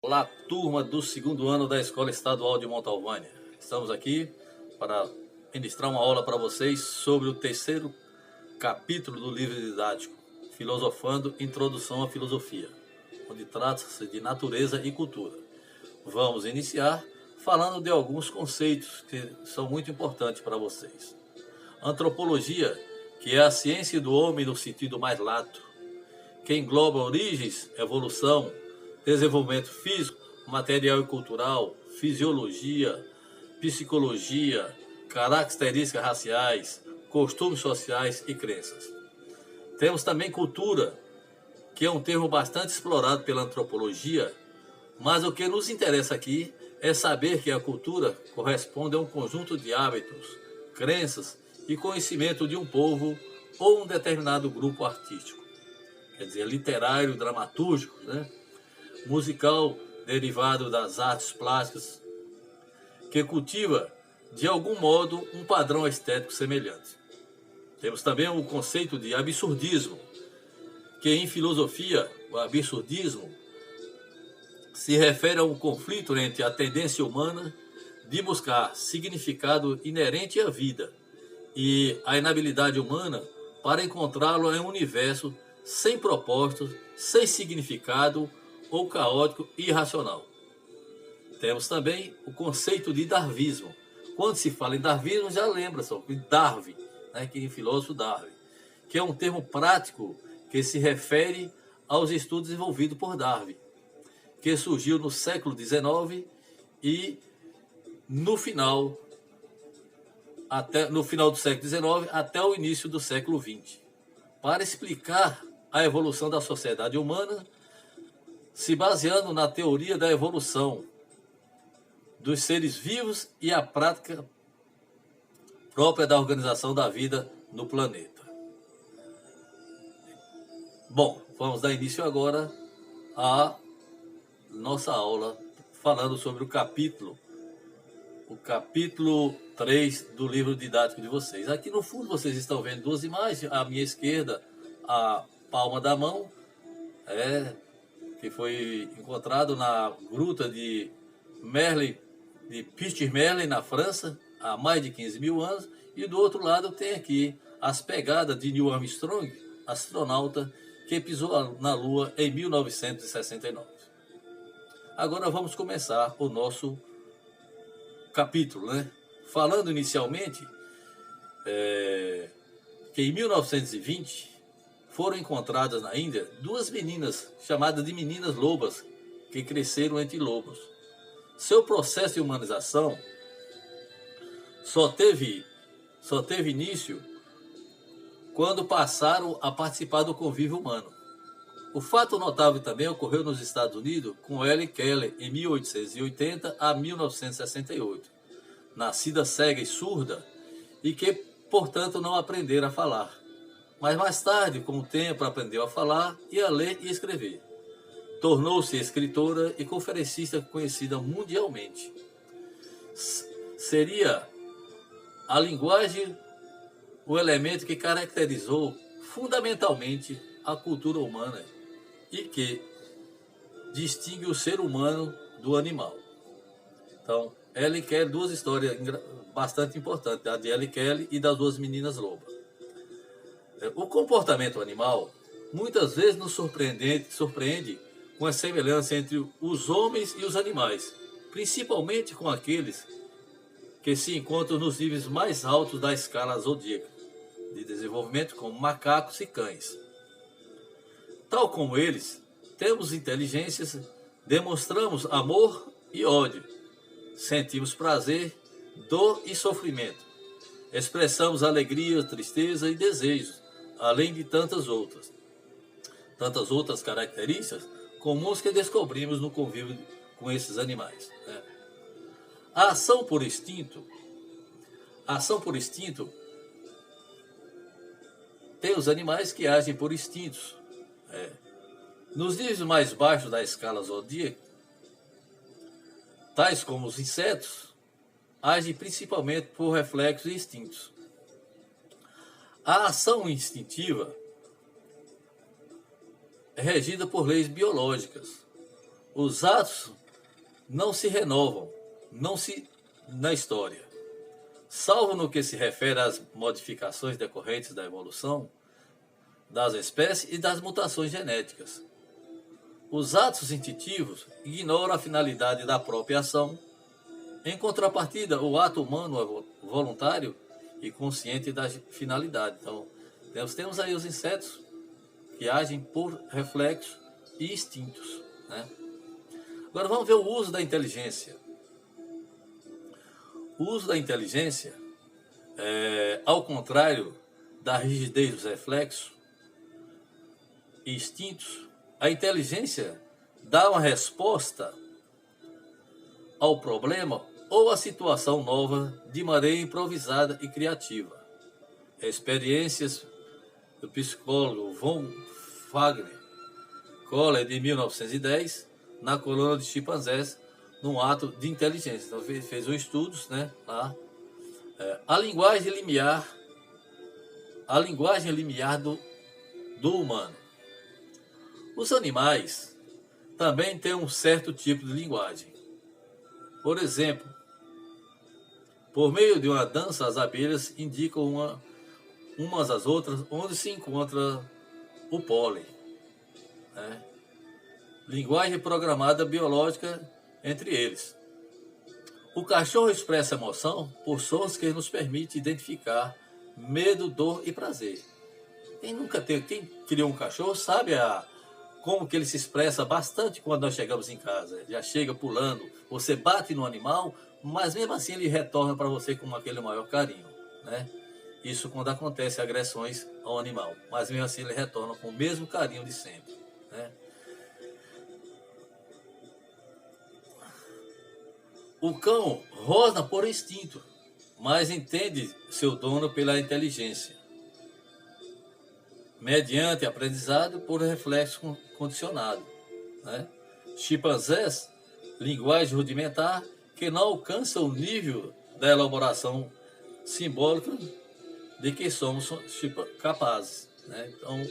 Olá, turma do segundo ano da Escola Estadual de Montalvânia. Estamos aqui para ministrar uma aula para vocês sobre o terceiro capítulo do livro didático, Filosofando, Introdução à Filosofia, onde trata-se de natureza e cultura. Vamos iniciar falando de alguns conceitos que são muito importantes para vocês. Antropologia, que é a ciência do homem no sentido mais lato, que engloba origens, evolução, desenvolvimento físico, material e cultural, fisiologia, psicologia, características raciais, costumes sociais e crenças. Temos também cultura, que é um termo bastante explorado pela antropologia, mas o que nos interessa aqui é saber que a cultura corresponde a um conjunto de hábitos, crenças e conhecimento de um povo ou um determinado grupo artístico. Quer dizer, literário, dramatúrgico, musical, derivado das artes plásticas, que cultiva, de algum modo, um padrão estético semelhante. Temos também o conceito de absurdismo, que em filosofia, o absurdismo se refere a um conflito entre a tendência humana de buscar significado inerente à vida e a inabilidade humana para encontrá-lo em um universo sem propósito, sem significado ou caótico e irracional. Temos também o conceito de darwinismo. Quando se fala em darwinismo, já lembra só de Darwin, que é o filósofo Darwin, que é um termo prático que se refere aos estudos desenvolvidos por Darwin, que surgiu no século XIX e no final do século XIX até o início do século XX, para explicar a evolução da sociedade humana, se baseando na teoria da evolução dos seres vivos e a prática própria da organização da vida no planeta. Bom, vamos dar início agora à nossa aula falando sobre o capítulo 3 do livro didático de vocês. Aqui no fundo vocês estão vendo duas imagens, à minha esquerda a palma da mão, que foi encontrado na gruta de Merlin, de Pichir Merlin, na França, há mais de 15 mil anos, e do outro lado tem aqui as pegadas de Neil Armstrong, astronauta que pisou na Lua em 1969. Agora vamos começar o nosso capítulo, falando inicialmente que em 1920 foram encontradas na Índia duas meninas chamadas de meninas lobas que cresceram entre lobos. Seu processo de humanização só teve início quando passaram a participar do convívio humano. O fato notável também ocorreu nos Estados Unidos com Ellen Keller em 1880 a 1968, nascida cega e surda e que, portanto, não aprendera a falar. Mas mais tarde, com o tempo, aprendeu a falar e a ler e escrever. Tornou-se escritora e conferencista conhecida mundialmente. Seria a linguagem o elemento que caracterizou fundamentalmente a cultura humana e que distingue o ser humano do animal. Então, Ellen Keller, duas histórias bastante importantes, a de Ellen Keller e das duas meninas lobas. O comportamento animal muitas vezes nos surpreende com a semelhança entre os homens e os animais, principalmente com aqueles que se encontram nos níveis mais altos da escala zodíaca de desenvolvimento, como macacos e cães. Tal como eles, temos inteligências, demonstramos amor e ódio, sentimos prazer, dor e sofrimento, expressamos alegria, tristeza e desejos, além de tantas outras características comuns que descobrimos no convívio com esses animais. A ação por instinto tem os animais que agem por instintos. Nos níveis mais baixos da escala zodíaca, tais como os insetos, agem principalmente por reflexos e instintos. A ação instintiva é regida por leis biológicas. Os atos não se renovam, na história, salvo no que se refere às modificações decorrentes da evolução das espécies e das mutações genéticas. Os atos instintivos ignoram a finalidade da própria ação. Em contrapartida, o ato humano é voluntário e consciente da finalidade. Então, nós temos aí os insetos que agem por reflexos e instintos, né? Agora vamos ver o uso da inteligência. O uso da inteligência, ao contrário da rigidez dos reflexos e instintos, a inteligência dá uma resposta ao problema ou à situação nova de maneira improvisada e criativa. Experiências do psicólogo von Wagner-Koller, de 1910, na colônia de chimpanzés, num ato de inteligência. Então, fez um estudo, né, lá. A linguagem limiar do humano. Os animais também têm um certo tipo de linguagem. Por exemplo, por meio de uma dança, as abelhas indicam umas às outras onde se encontra o pólen, né? Linguagem programada biológica entre eles. O cachorro expressa emoção por sons que nos permite identificar medo, dor e prazer. Quem criou um cachorro sabe como que ele se expressa bastante quando nós chegamos em casa. Já chega pulando, você bate no animal, mas mesmo assim ele retorna para você com aquele maior carinho, né? Isso quando acontece agressões ao animal, mas mesmo assim ele retorna com o mesmo carinho de sempre, né? O cão rosna por instinto, mas entende seu dono pela inteligência, mediante aprendizado por reflexo condicionado, né? Chimpanzés, linguagem rudimentar que não alcança o nível da elaboração simbólica de que somos capazes, né? Então,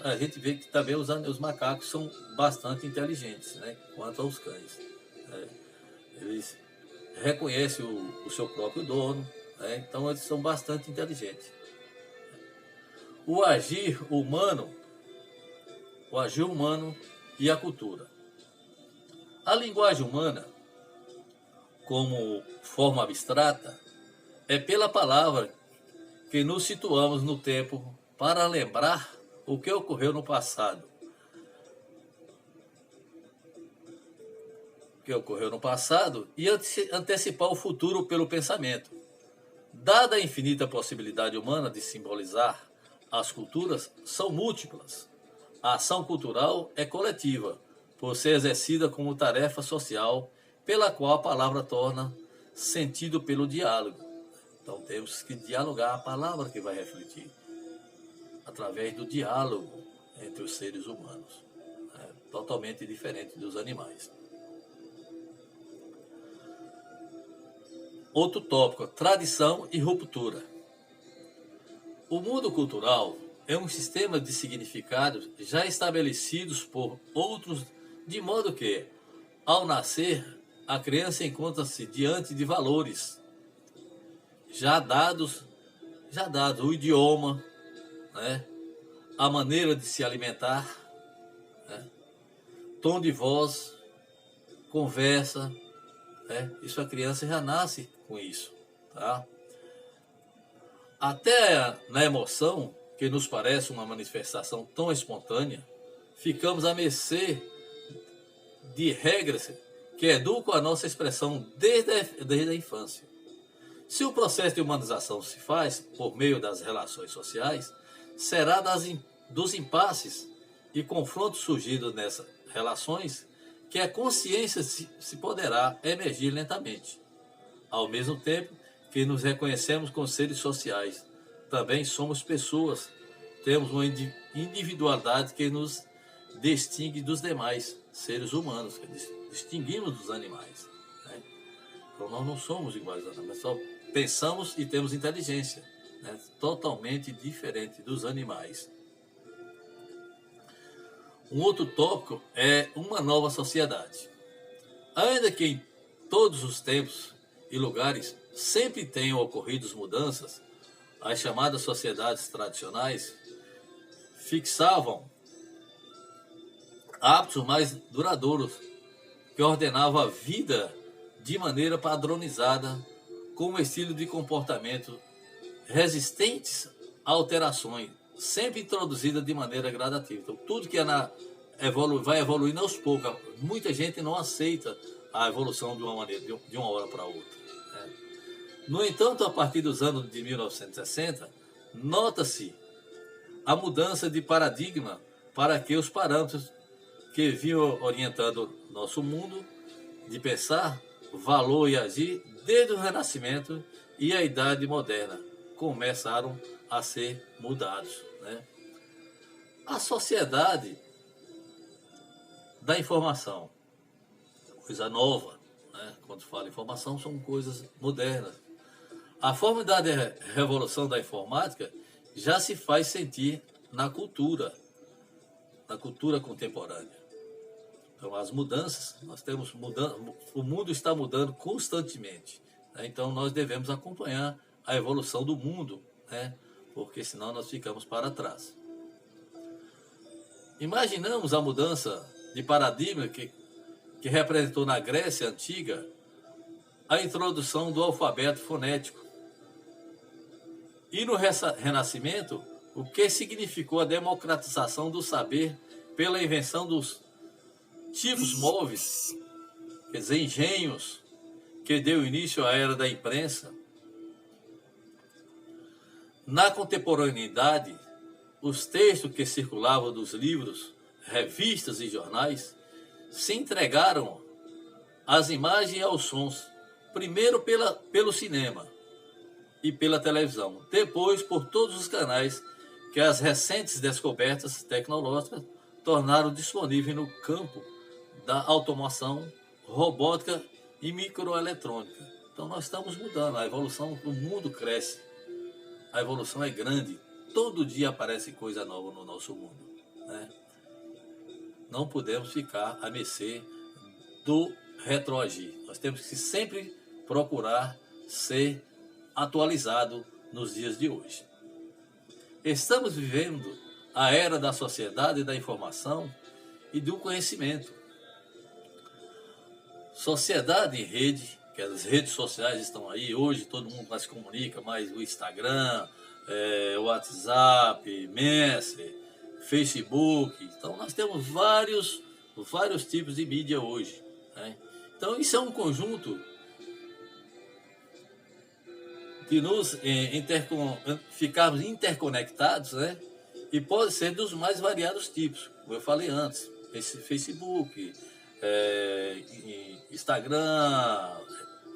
a gente vê que também os macacos são bastante inteligentes, né, quanto aos cães, né? Eles reconhecem o seu próprio dono, né? Então eles são bastante inteligentes. O agir humano e a cultura. A linguagem humana, como forma abstrata, é pela palavra que nos situamos no tempo para lembrar o que ocorreu no passado. E antecipar o futuro pelo pensamento. Dada a infinita possibilidade humana de simbolizar, as culturas são múltiplas. A ação cultural é coletiva, por ser exercida como tarefa social, pela qual a palavra torna sentido pelo diálogo. Então temos que dialogar a palavra que vai refletir, através do diálogo entre os seres humanos, né? Totalmente diferente dos animais. Outro tópico, tradição e ruptura. O mundo cultural é um sistema de significados já estabelecidos por outros, de modo que, ao nascer, a criança encontra-se diante de valores já dados o idioma, né, a maneira de se alimentar, né, tom de voz, conversa, né? Isso a criança já nasce com isso, tá? Até na emoção, que nos parece uma manifestação tão espontânea, ficamos à mercê de regras que educam a nossa expressão desde a infância. Se o processo de humanização se faz por meio das relações sociais, será dos impasses e confrontos surgidos nessas relações que a consciência se poderá emergir lentamente. Ao mesmo tempo que nos reconhecemos como seres sociais, também somos pessoas, temos uma individualidade que nos distingue dos demais seres humanos, que distinguimos dos animais, né? Então nós não somos iguais aos animais, só pensamos e temos inteligência, né? Totalmente diferente dos animais. Um outro tópico é uma nova sociedade. Ainda que em todos os tempos e lugares sempre tenham ocorrido mudanças, as chamadas sociedades tradicionais fixavam hábitos mais duradouros que ordenavam a vida de maneira padronizada, com um estilo de comportamento resistentes a alterações, sempre introduzida de maneira gradativa. Então, tudo que vai evoluindo aos poucos. Muita gente não aceita a evolução de uma maneira, de uma hora para outra. Né? No entanto, a partir dos anos de 1960, nota-se a mudança de paradigma para que os parâmetros que vinham orientando nosso mundo de pensar, valor e agir desde o Renascimento e a Idade Moderna começaram a ser mudados. Né? A sociedade da informação, coisa nova, né? Quando fala informação, são coisas modernas. A forma da revolução da informática já se faz sentir na cultura contemporânea. Então, as mudanças, nós temos mudando, o mundo está mudando constantemente. Né? Então, nós devemos acompanhar a evolução do mundo, né? Porque senão nós ficamos para trás. Imaginamos a mudança de paradigma que representou na Grécia Antiga a introdução do alfabeto fonético. E no Renascimento, o que significou a democratização do saber pela invenção dos tipos móveis, quer dizer, engenhos, que deu início à era da imprensa. Na contemporaneidade, os textos que circulavam dos livros, revistas e jornais se entregaram às imagens e aos sons, primeiro pelo cinema e pela televisão, depois por todos os canais que as recentes descobertas tecnológicas tornaram disponíveis no campo da automação, robótica e microeletrônica. Então nós estamos mudando, a evolução do mundo cresce, a evolução é grande, todo dia aparece coisa nova no nosso mundo. Né? Não podemos ficar à mercê do retroagir, nós temos que sempre procurar ser atualizado nos dias de hoje. Estamos vivendo a era da sociedade da informação e do conhecimento. Sociedade em rede, que as redes sociais estão aí, hoje todo mundo mais se comunica, mais o Instagram, o WhatsApp, Messenger, Facebook. Então nós temos vários tipos de mídia hoje. Né? Então isso é um conjunto de nos ficarmos interconectados, né? E pode ser dos mais variados tipos, como eu falei antes, esse Facebook, Instagram,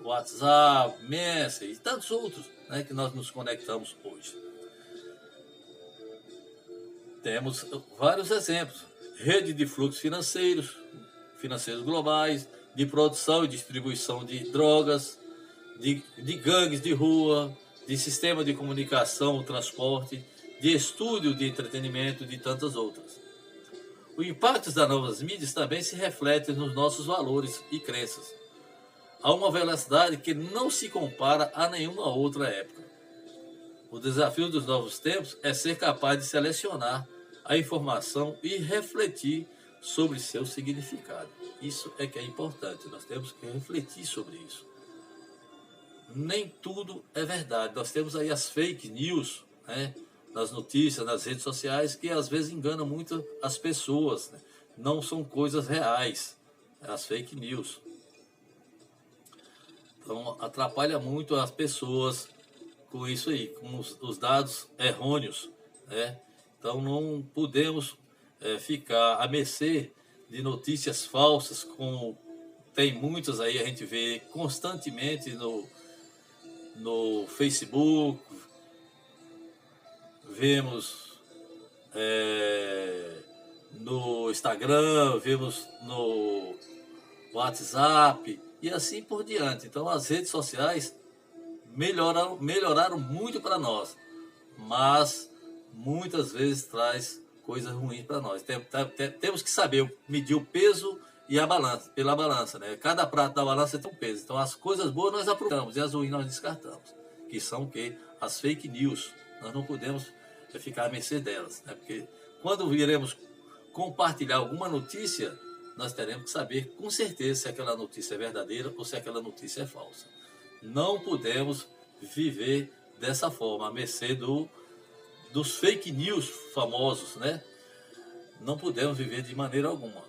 WhatsApp, Messenger e tantos outros, né, que nós nos conectamos hoje. Temos vários exemplos. Rede de fluxos financeiros globais, de produção e distribuição de drogas, de gangues de rua, de sistema de comunicação, transporte, de estúdio, de entretenimento, de tantas outras. O impacto das novas mídias também se reflete nos nossos valores e crenças, a uma velocidade que não se compara a nenhuma outra época. O desafio dos novos tempos é ser capaz de selecionar a informação e refletir sobre seu significado. Isso é que é importante, nós temos que refletir sobre isso. Nem tudo é verdade, nós temos aí as fake news, né? Nas notícias, nas redes sociais, que às vezes enganam muito as pessoas, né? Não são coisas reais, as fake news. Então, atrapalha muito as pessoas com isso aí, com os dados errôneos, né? Então, não podemos ficar à mercê de notícias falsas, como tem muitas aí, a gente vê constantemente no Facebook, vemos no Instagram, vemos no WhatsApp e assim por diante. Então as redes sociais melhoraram muito para nós, mas muitas vezes traz coisas ruins para nós. Temos que saber medir o peso e a balança, pela balança, né? Cada prato da balança tem um peso. Então as coisas boas nós aproveitamos e as ruins nós descartamos, que são o quê? As fake news. Nós não podemos ficar à mercê delas, né? Porque quando iremos compartilhar alguma notícia, nós teremos que saber com certeza se aquela notícia é verdadeira ou se aquela notícia é falsa. Não podemos viver dessa forma, à mercê dos fake news famosos, né? Não podemos viver de maneira alguma.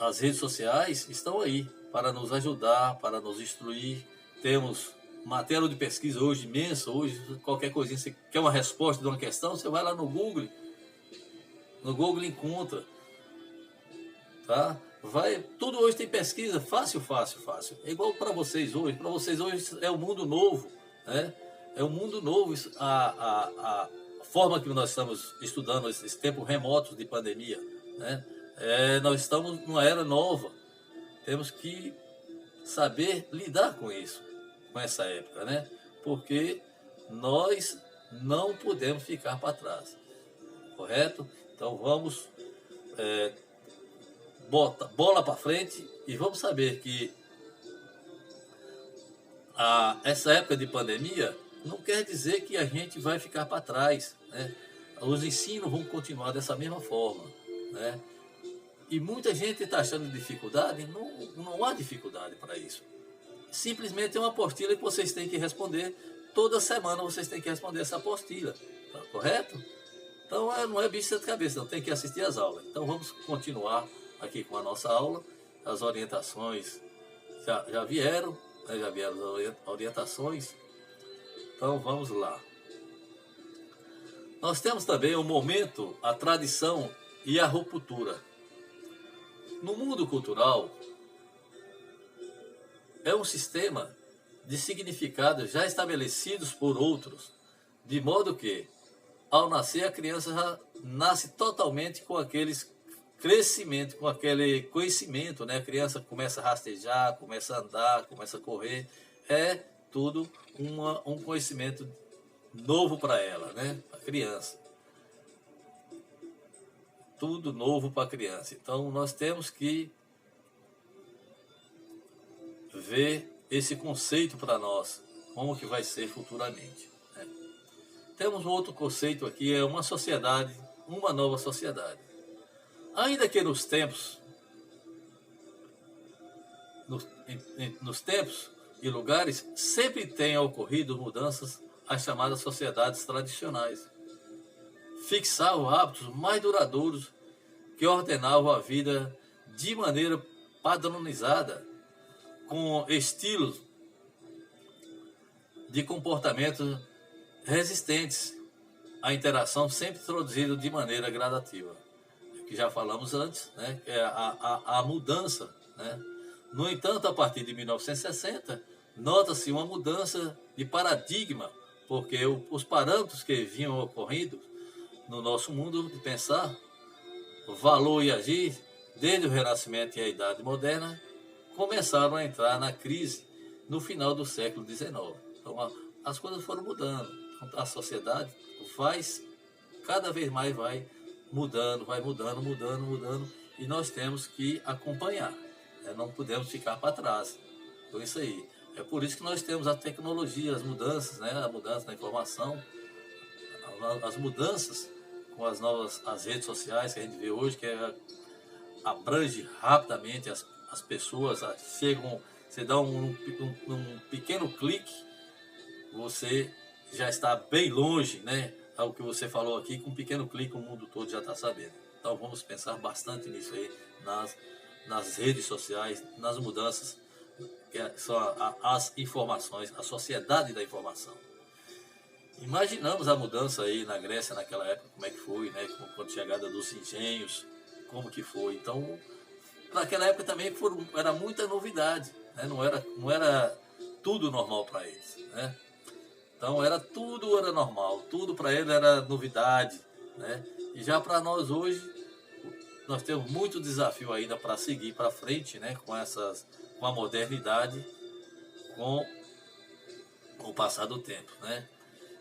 As redes sociais estão aí para nos ajudar, para nos instruir. Temos matéria de pesquisa hoje imensa. Hoje, qualquer coisinha, você quer uma resposta de uma questão, você vai lá no Google. No Google encontra. Tá? Tudo hoje tem pesquisa, fácil. É igual para vocês hoje. Para vocês hoje é um mundo novo. Né? É um mundo novo. A forma que nós estamos estudando esses tempos remotos de pandemia. Né? Nós estamos numa era nova. Temos que saber lidar com isso, com essa época, né? Porque nós não podemos ficar para trás, correto? Então vamos bola para frente e vamos saber que essa época de pandemia não quer dizer que a gente vai ficar para trás, né? Os ensinos vão continuar dessa mesma forma, né? E muita gente está achando dificuldade. Não há dificuldade para isso. Simplesmente é uma apostila que vocês têm que responder. Toda semana vocês têm que responder essa apostila. Tá correto? Então não é bicho de cabeça, não. Tem que assistir às aulas. Então vamos continuar aqui com a nossa aula. As orientações já vieram, né? Já vieram as orientações. Então vamos lá. Nós temos também o momento, a tradição e a ruptura. No mundo cultural, é um sistema de significados já estabelecidos por outros, de modo que, ao nascer, a criança já nasce totalmente com aquele crescimento, com aquele conhecimento, né? A criança começa a rastejar, começa a andar, começa a correr. É tudo um conhecimento novo para ela, né? A criança. Tudo novo para a criança. Então, nós temos que ver esse conceito para nós, como que vai ser futuramente, né? Temos um outro conceito aqui, é uma sociedade, uma nova sociedade. Ainda que nos tempos e lugares, sempre tenham ocorrido mudanças às chamadas sociedades tradicionais. Fixavam hábitos mais duradouros que ordenavam a vida de maneira padronizada, com estilos de comportamento resistentes à interação, sempre introduzido de maneira gradativa. Que já falamos antes, né? É a mudança, né? No entanto, a partir de 1960, nota-se uma mudança de paradigma, porque os parâmetros que vinham ocorrendo no nosso mundo de pensar, valor e agir, desde o Renascimento e a Idade Moderna, começaram a entrar na crise no final do século XIX. Então, as coisas foram mudando. A sociedade cada vez mais vai mudando, e nós temos que acompanhar. Não podemos ficar para trás. Então, isso aí. É por isso que nós temos a tecnologia, as mudanças, né? A mudança na informação, as mudanças com as redes sociais que a gente vê hoje, que abrange rapidamente as pessoas, chegam, você dá um pequeno clique, você já está bem longe, né? O que você falou aqui, com um pequeno clique o mundo todo já está sabendo. Então vamos pensar bastante nisso aí, nas redes sociais, nas mudanças, que são as informações, a sociedade da informação. Imaginamos a mudança aí na Grécia naquela época, como é que foi, né? Com a chegada dos engenhos, como que foi. Então, naquela época também era muita novidade, né? Não era tudo normal para eles, né? Então tudo era normal, tudo para eles era novidade, né? E já para nós hoje, nós temos muito desafio ainda para seguir para frente, né? Com a modernidade, com o passar do tempo, né?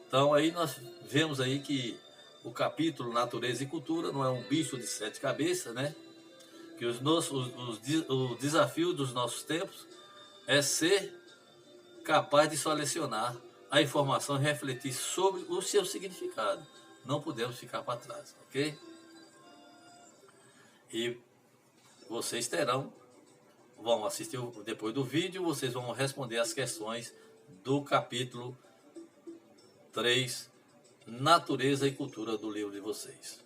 Então aí nós vemos aí que o capítulo Natureza e Cultura não é um bicho de 7 cabeças, né? Que o desafio dos nossos tempos é ser capaz de selecionar a informação e refletir sobre o seu significado. Não podemos ficar para trás, ok? E vocês vão assistir depois do vídeo, vocês vão responder as questões do capítulo 3, Natureza e Cultura, do livro de vocês.